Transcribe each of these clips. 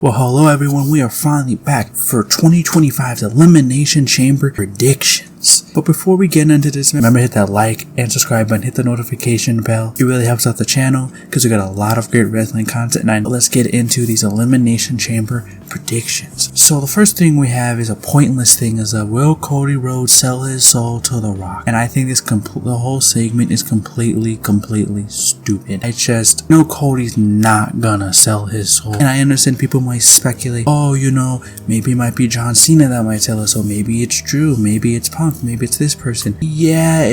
Well, hello everyone, we are finally back for 2025's Elimination Chamber predictions. But before we get into this, remember to hit that like and subscribe button, hit the notification bell. It really helps out the channel because we got a lot of great wrestling content. And let's get into these Elimination Chamber predictions. So the first thing we have is a pointless thing, is will Cody Rhodes sell his soul to The Rock? And I think the whole segment is completely stupid. I just know Cody's not gonna sell his soul. And I understand people might speculate, oh, you know, maybe it might be John Cena that might sell his soul. Maybe it's Drew, maybe it's Punk, maybe it's this person. Yeah,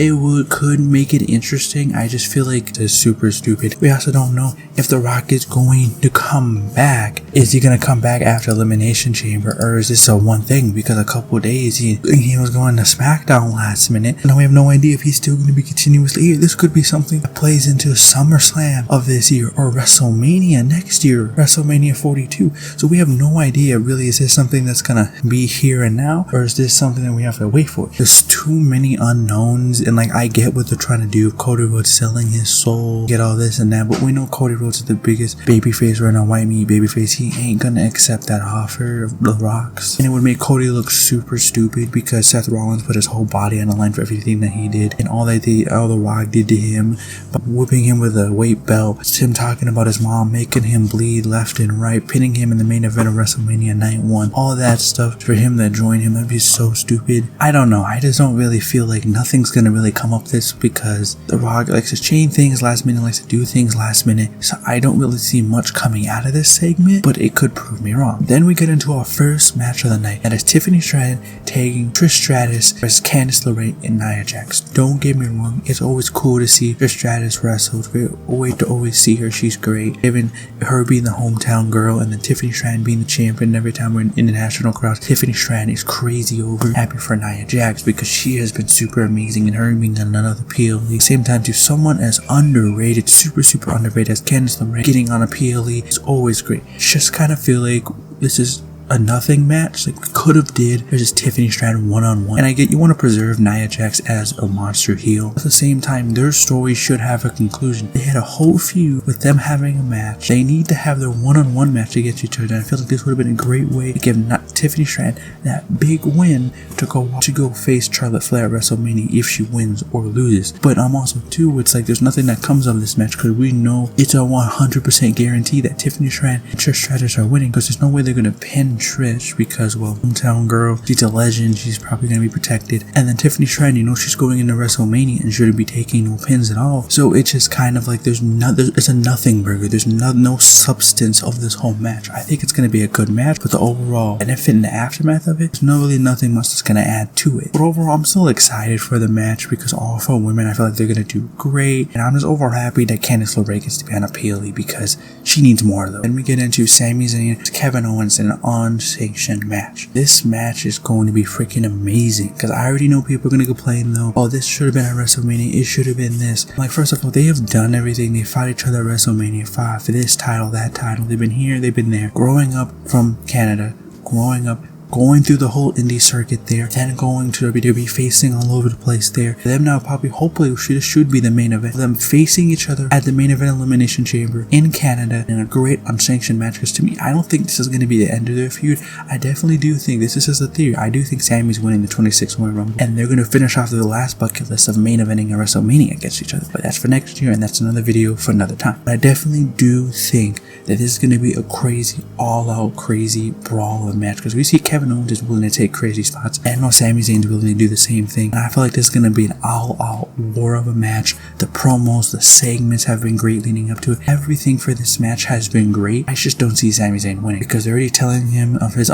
could make it interesting. I just feel like it's super stupid. We also don't know if The Rock is going to come back. Is he gonna come back after Elimination Chamber, or is this a one thing? Because a couple of days he was going to SmackDown last minute, and we have no idea if he's still going to be continuously here. This could be something that plays into SummerSlam of this year or WrestleMania next year, WrestleMania 42. So we have no idea really. Is this something that's gonna be here and now, or is this something that we have to wait for? There's too many unknowns, and like I get what they're trying to do. Cody Rhodes selling his soul, get all this and that, but we know Cody Rhodes is the biggest babyface right now, white meat babyface. He ain't gonna accept that offer of The Rock's, and it would make Cody look super stupid because Seth Rollins put his whole body on the line for everything that he did, and all The Rock did to him, by whipping him with a weight belt, him talking about his mom, making him bleed left and right, pinning him in the main event of WrestleMania Night 1, all of that stuff for him to join him. That'd be so stupid. I don't know. I just don't really feel like nothing's gonna really come up this, because The Rock likes to change things last minute, likes to do things last minute. So I don't really see much coming out of this segment, but it could prove me wrong. Then we get into our first match of the night, and it's Tiffany Stratton taking Trish Stratus versus Candice LeRae and Nia Jax. Don't get me wrong, it's always cool to see Trish Stratus wrestle. It's great to always see her. She's great. Even her being the hometown girl, and then Tiffany Stratton being the champion. Every time we're in international crowds, Tiffany Stratton is crazy over. Happy for Nia Jax because she has been super amazing, and her being another PLE. Same time to someone as underrated, super underrated as Candice LeRae getting on a PLE is always great. Just kind of feel like this is a nothing match, like we could have did. There's just Tiffany Stratton one-on-one, and I get you want to preserve Nia Jax as a monster heel. At the same time, their story should have a conclusion. They had a whole feud with them having a match. They need to have their one-on-one match against each other, and I feel like this would have been a great way to give Tiffany Stratton that big win to go face Charlotte Flair at WrestleMania if she wins or loses. But I'm also too, it's like there's nothing that comes of this match because we know it's a 100% guarantee that Tiffany Stratton and Trish Stratus are winning, because there's no way they're gonna pin Trish, because, well, hometown girl, she's a legend, she's probably going to be protected. And then Tiffany Stratton, you know, she's going into WrestleMania and shouldn't be taking no pins at all. So it's just kind of like it's a nothing burger. There's no substance of this whole match. I think it's going to be a good match, but the overall benefit in the aftermath of it, there's really nothing much that's going to add to it. But overall, I'm still excited for the match because all four women, I feel like they're going to do great. And I'm just overall happy that Candice LeRae gets to be on a PLE because she needs more though. Then we get into Sami Zayn, Kevin Owens, and unsanctioned match. This match is going to be freaking amazing, because I already know people are going to complain though, oh, this should have been at WrestleMania, it should have been this. Like, first of all, they have done everything. They fought each other at WrestleMania 5 for this title, that title. They've been here, they've been there, growing up from Canada, going through the whole indie circuit there, then going to WWE, facing all over the place there. For them now, hopefully should be the main event. Them facing each other at the main event Elimination Chamber in Canada in a great unsanctioned match. Because to me, I don't think this is going to be the end of their feud. I definitely do think, this is just a theory, I do think Sami's winning the 26 Royal Rumble, and they're going to finish off the last bucket list of main eventing at WrestleMania against each other. But that's for next year, and that's another video for another time. But I definitely do think that this is going to be a crazy, all-out crazy brawl of a match, because we see Kevin Owens is willing to take crazy spots, and I know Sami Zayn's willing to do the same thing. And I feel like this is going to be an all-out war of a match. The promos, the segments have been great leading up to it. Everything for this match has been great. I just don't see Sami Zayn winning, because they're already telling him of his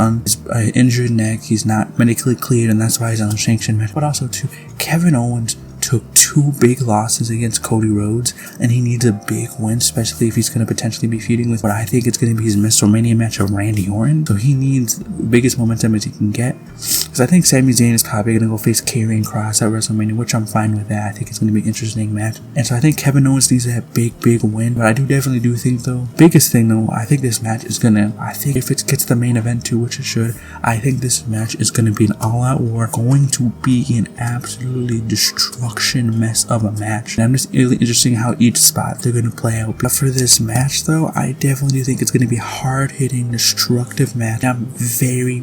injured neck. He's not medically cleared, and that's why he's on a sanctioned match. But also too, Kevin Owens took 2 big losses against Cody Rhodes, and he needs a big win, especially if he's going to potentially be feuding with what I think it's going to be his WrestleMania match of Randy Orton. So he needs the biggest momentum as he can get, because I think Sami Zayn is probably going to go face Karrion Kross at WrestleMania, which I'm fine with that. I think it's going to be an interesting match, and so I think Kevin Owens needs that big win. But I definitely do think though, biggest thing though, I think this match is I think if it gets the main event too, which it should, I think this match is going to be an all-out war, going to be an absolutely destruction destruction mess of a match. And I'm just really interested in how each spot they're going to play out. But for this match though, I definitely do think it's going to be a hard-hitting, destructive match. And I'm very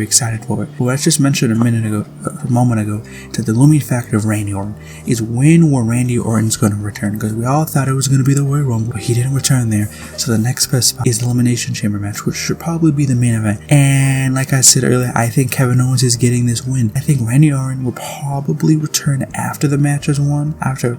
excited for it. What I just mentioned a moment ago, to the looming factor of Randy Orton is when were Randy Orton's going to return, because we all thought it was going to be the Royal Rumble, but he didn't return there. So the next best spot is the Elimination Chamber match, which should probably be the main event. And like I said earlier, I think Kevin Owens is getting this win. I think Randy Orton will probably return after the match is won, after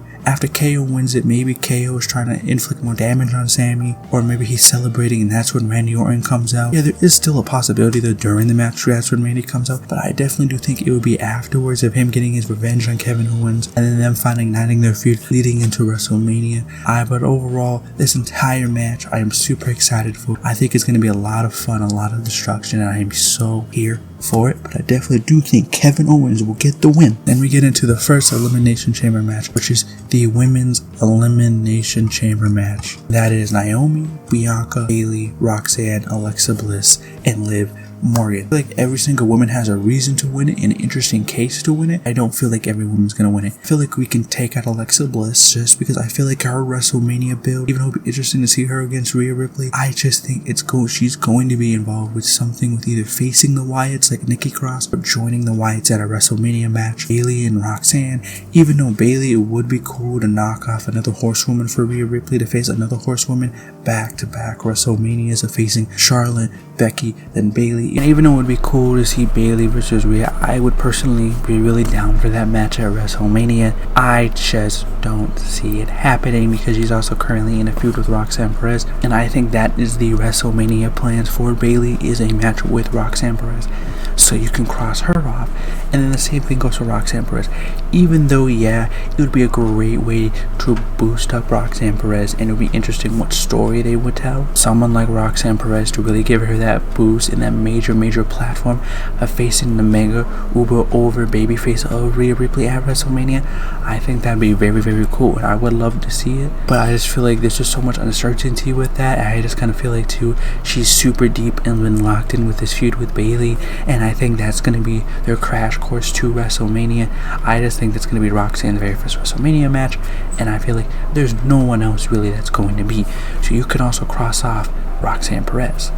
KO wins it. Maybe KO is trying to inflict more damage on Sammy, or maybe he's celebrating and that's when Randy Orton comes out. Yeah, there is still a possibility that during the match that's when Randy comes out, but I definitely do think it would be afterwards of him getting his revenge on Kevin Owens and then them finally igniting their feud leading into WrestleMania. But overall, this entire match I am super excited for. I think it's going to be a lot of fun, a lot of destruction, and I am so here for it. But I definitely do think Kevin Owens will get the win. Then we get into the first Elimination Chamber match, which is the Women's Elimination Chamber match. That is Naomi, Bianca, Bayley, Roxanne, Alexa Bliss, and Liv Morgan. I feel like every single woman has a reason to win it, an interesting case to win it. I don't feel like every woman's gonna win it. I feel like we can take out Alexa Bliss just because I feel like her WrestleMania build, even though it'll be interesting to see her against Rhea Ripley, I just think she's going to be involved with something with either facing the Wyatts like Nikki Cross or joining the Wyatts at a WrestleMania match. Bayley and Roxanne, even though Bayley, it would be cool to knock off another horsewoman for Rhea Ripley to face another horsewoman back-to-back WrestleManias of facing Charlotte, Becky, then Bayley. And even though it would be cool to see Bayley versus Rhea, I would personally be really down for that match at WrestleMania. I just don't see it happening because she's also currently in a feud with Roxanne Perez, and I think that is the WrestleMania plans for Bayley, is a match with Roxanne Perez. So you can cross her off, and then the same thing goes for Roxanne Perez. Even though, yeah, it would be a great way to boost up Roxanne Perez, and it would be interesting what story they would tell. Someone like Roxanne Perez to really give her that boost in that major platform of facing the mega uber over babyface of Rhea Ripley at WrestleMania. I think that'd be very cool, and I would love to see it. But I just feel like there's just so much uncertainty with that, and I just kind of feel like too, she's super deep and been locked in with this feud with Bayley, and I think that's going to be their crash course to WrestleMania. I just think that's going to be Roxanne's very first WrestleMania match, and I feel like there's no one else really that's going to be. So you can also cross off Roxanne Perez.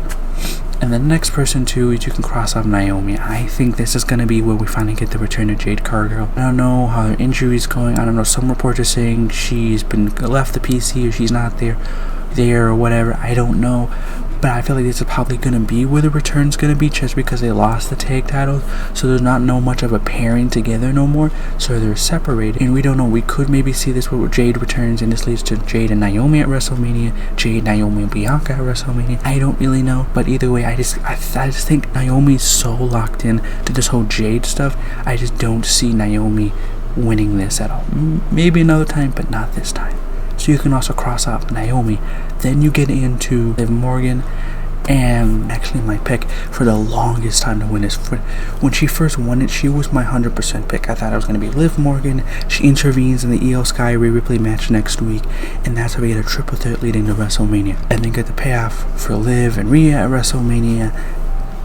And the next person too is you can cross off Naomi. I think this is going to be where we finally get the return of Jade Cargill. I don't know how her injury is going. I don't know, some reports are saying she's been left the PC or she's not there or whatever. I don't know. But I feel like this is probably going to be where the return's going to be, just because they lost the tag titles. So there's not no much of a pairing together no more. So they're separated. And we don't know. We could maybe see this where Jade returns and this leads to Jade and Naomi at WrestleMania. Jade, Naomi, and Bianca at WrestleMania. I don't really know. But either way, I just think Naomi's so locked in to this whole Jade stuff. I just don't see Naomi winning this at all. Maybe another time, but not this time. So you can also cross off Naomi. Then you get into Liv Morgan, and actually my pick for the longest time to win this. When she first won it, she was my 100% pick. I thought it was going to be Liv Morgan. She intervenes in the Io Sky Rhea Ripley match next week, and that's how we get a triple threat leading to WrestleMania. And then get the payoff for Liv and Rhea at WrestleMania,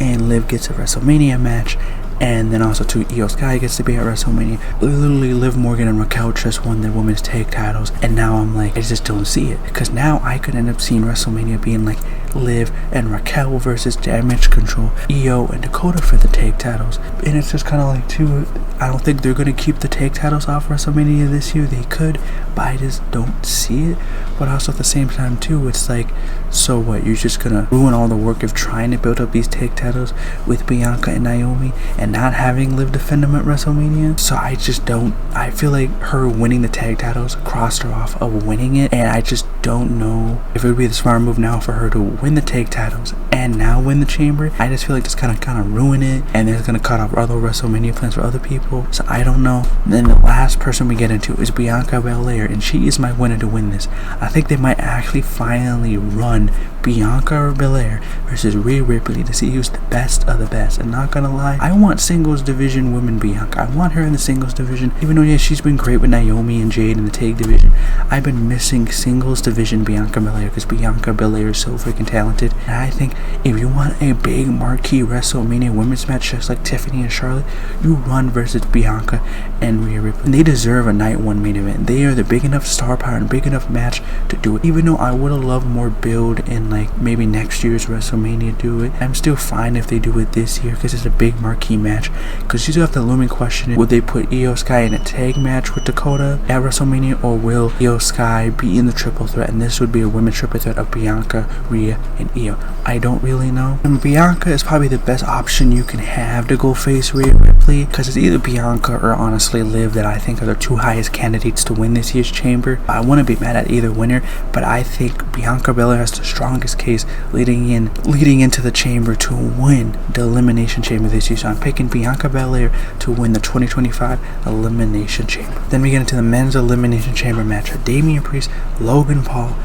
and Liv gets a WrestleMania match. And then also too, Io Sky gets to be at WrestleMania. Literally, Liv Morgan and Raquel just won their women's tag titles, and now I'm like, I just don't see it, because now I could end up seeing WrestleMania being like Liv and Raquel versus Damage Control, Io and Dakota for the tag titles. And it's just kind of like too, I don't think they're going to keep the tag titles off WrestleMania this year. They could, but I just don't see it. But also at the same time too, it's like, so what, you're just gonna ruin all the work of trying to build up these tag titles with Bianca and Naomi and not having Liv defend them at WrestleMania? So I just don't, I feel like her winning the tag titles crossed her off of winning it, and I just don't know if it would be the smart move now for her to win the tag titles and now win the chamber. I just feel like this kind of ruin it, and it's gonna cut off other WrestleMania plans for other people. So I don't know. And then the last person we get into is Bianca Belair, and she is my winner to win this. I think they might actually finally run Bianca Belair versus Rhea Ripley to see who's the best of the best. And not gonna lie, I want singles division women Bianca. I want her in the singles division. Even though, yeah, she's been great with Naomi and Jade in the tag division, I've been missing singles division Bianca Belair because Bianca Belair is so freaking talented. And I think if you want a big marquee WrestleMania women's match just like Tiffany and Charlotte, you run versus Bianca and Rhea Ripley. And they deserve a night one main event. They are the big enough star power and big enough match to do it. Even though I would have loved more build in like maybe next year's WrestleMania do it, I'm still fine if they do it this year because it's a big marquee match. Because you still have the looming question, would they put Io Sky in a tag match with Dakota at WrestleMania, or will Io Sky be in the triple threat? And this would be a women's triple threat of Bianca, Rhea, and Io. I don't really know. And Bianca is probably the best option you can have to go face Rhea Ripley, because it's either Bianca or honestly Liv that I think are the two highest candidates to win this year's Chamber. I wouldn't be mad at either winner, but I think Bianca Belair has the strongest case leading into the Chamber to win the Elimination Chamber this year. So I'm picking Bianca Belair to win the 2025 Elimination Chamber. Then we get into the men's Elimination Chamber match of Damian Priest, Logan Paul,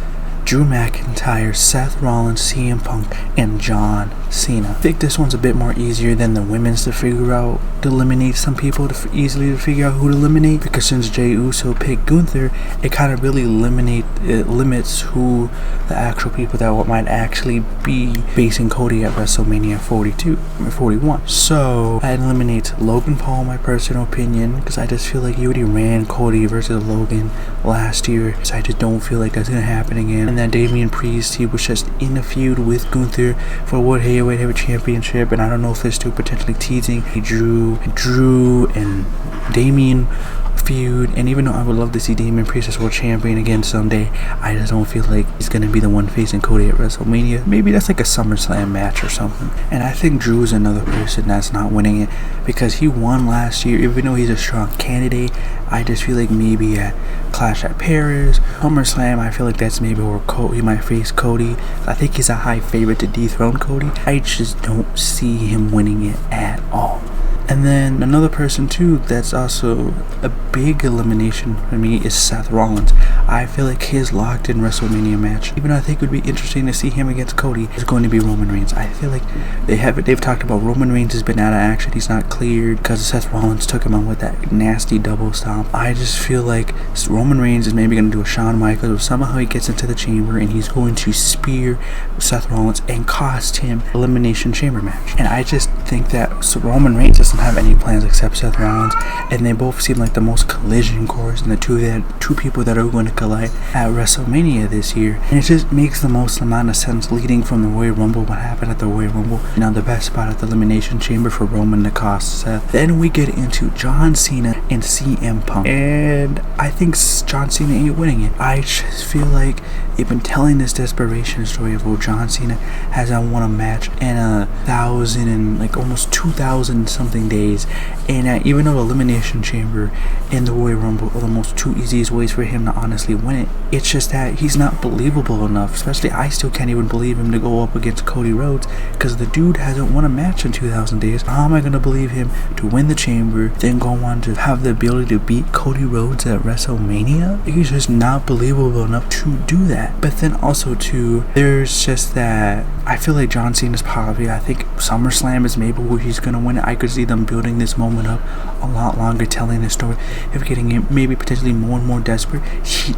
Drew McIntyre, Seth Rollins, CM Punk, and John Cena. I think this one's a bit more easier than the women's to figure out, to eliminate some people, easily to figure out who to eliminate, because since Jey Uso picked Gunther, it kind of really limits who the actual people that might actually be facing Cody at WrestleMania 41. So I eliminate Logan Paul, my personal opinion, because I just feel like he already ran Cody versus Logan last year, so I just don't feel like that's gonna happen again. And then Damian Priest, he was just in a feud with Gunther for World Heavyweight Championship, and I don't know if they're still potentially teasing a Drew and Damian feud. And even though I would love to see Damian Priest as world champion again someday, I just don't feel like he's gonna be the one facing Cody at WrestleMania. Maybe that's like a SummerSlam match or something. And I think Drew is another person that's not winning it because he won last year. Even though he's a strong candidate, I just feel like maybe at Clash at Paris, SummerSlam, I feel like that's maybe where he might face Cody. I think he's a high favorite to dethrone Cody. I just don't see him winning it at all. And then another person too that's also a big elimination for me is Seth Rollins. I feel like his locked in WrestleMania match, even though I think it would be interesting to see him against Cody, is going to be Roman Reigns. I feel like they've talked about Roman Reigns has been out of action. He's not cleared because Seth Rollins took him on with that nasty double stomp. I just feel like Roman Reigns is maybe going to do a Shawn Michaels, or somehow he gets into the chamber and he's going to spear Seth Rollins and cost him Elimination Chamber match. And I just think that Roman Reigns doesn't have any plans except Seth Rollins, and they both seem like the most collision course and the two people that are going to collide at WrestleMania this year. And it just makes the most amount of sense leading from the Royal Rumble, what happened at the Royal Rumble, you know, the best spot at the Elimination Chamber for Roman to cost Seth. Then we get into John Cena and CM Punk, and I think John Cena ain't winning it. I just feel like they've been telling this desperation story of, oh, John Cena hasn't won a match in 1,000 and like almost 2,000 something days, and even though the Elimination Chamber and the Royal Rumble are the most two easiest ways for him to honestly win it, it's just that he's not believable enough. Especially I still can't even believe him to go up against Cody Rhodes because the dude hasn't won a match in 2,000 days. How am I going to believe him to win the Chamber, then go on to have the ability to beat Cody Rhodes at WrestleMania? He's just not believable enough to do that. But then also too, there's just that I feel like John Cena's probably, I think SummerSlam is maybe where he's going to win it. I could see them building this moment up a lot longer, telling the story of getting it maybe potentially more and more desperate,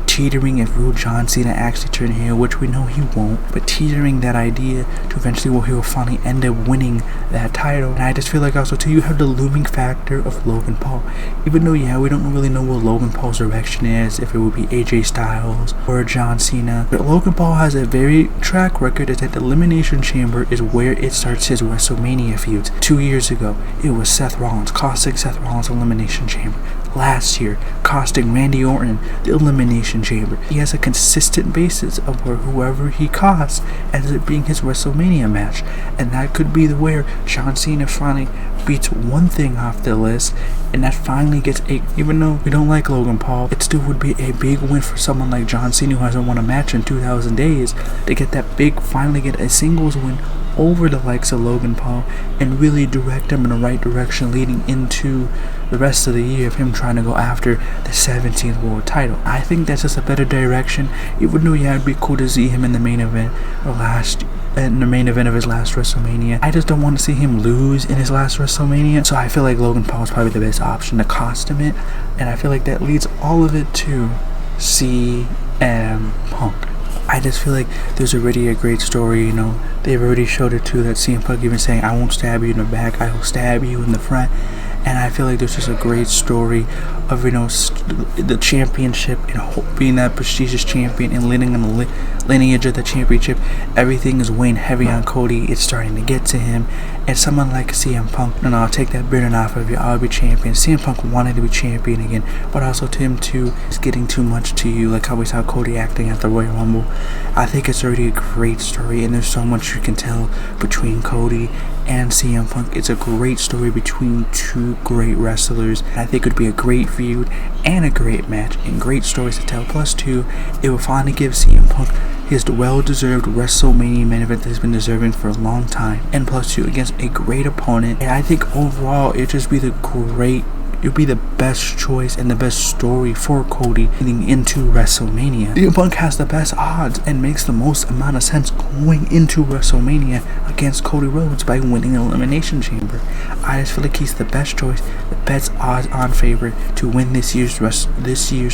teetering if will John Cena actually turn heel, which we know he won't, but teetering that idea to eventually where he will finally end up winning that title. And I just feel like also too, you have the looming factor of Logan Paul. Even though, yeah, we don't really know what Logan Paul's direction is, if it would be AJ Styles or John Cena, but Logan Paul has a very track record is that the Elimination Chamber is where it starts his WrestleMania feuds. 2 years ago, it was Seth Rollins, costing Seth Rollins Elimination Chamber. Last year, costing Randy Orton the Elimination Chamber. He has a consistent basis of where whoever he costs ends up being his WrestleMania match, and that could be the where John Cena finally beats one thing off the list, and that finally gets a, even though we don't like Logan Paul, it still would be a big win for someone like John Cena who hasn't won a match in 2,000 days to get that big, finally get a singles win over the likes of Logan Paul and really direct him in the right direction leading into the rest of the year of him trying to go after the 17th world title. I think that's just a better direction. Even though, yeah, it'd be cool to see him in the main event of his last WrestleMania, I just don't want to see him lose in his last WrestleMania. So I feel like Logan Paul is probably the best option to cost him it, and I feel like that leads all of it to CM Punk. I just feel like there's already a great story, you know. They've already showed it too, that CM Punk even saying, I won't stab you in the back, I will stab you in the front. And I feel like there's just a great story of, you know, the championship and being that prestigious champion and leaning on the lineage of the championship. Everything is weighing heavy on Cody. It's starting to get to him. And someone like CM Punk, no, I'll take that burden off of you. I'll be champion. CM Punk wanted to be champion again, but also to him too, it's getting too much to you, like how we saw Cody acting at the Royal Rumble. I think it's already a great story, and there's so much you can tell between Cody and CM Punk. It's a great story between two great wrestlers. I think it would be a great feud and a great match and great stories to tell. Plus two, it will finally give CM Punk his well-deserved WrestleMania main event that he's been deserving for a long time. And plus two, against a great opponent. And I think overall it'd just be it'd be the best choice and the best story for Cody leading into WrestleMania. CM Punk has the best odds and makes the most amount of sense going into WrestleMania against Cody Rhodes by winning the Elimination Chamber. I just feel like he's the best choice, the best odds-on favorite to win this year's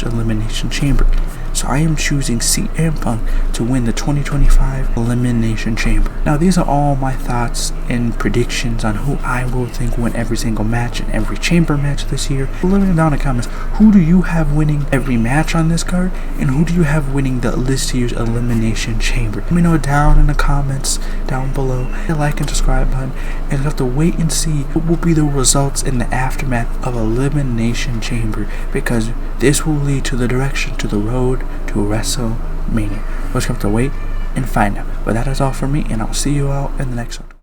Elimination Chamber. So I am choosing CM Punk to win the 2025 Elimination Chamber. Now these are all my thoughts and predictions on who I will think win every single match and every chamber match this year. Let me know down in the comments, who do you have winning every match on this card, and who do you have winning this year's Elimination Chamber? Let me know down in the comments down below. Hit the like and subscribe button, and you'll have to wait and see what will be the results in the aftermath of Elimination Chamber, because this will lead to the direction, to the road to WrestleMania. We'll just have to wait and find out. But that is all for me, and I'll see you all in the next one.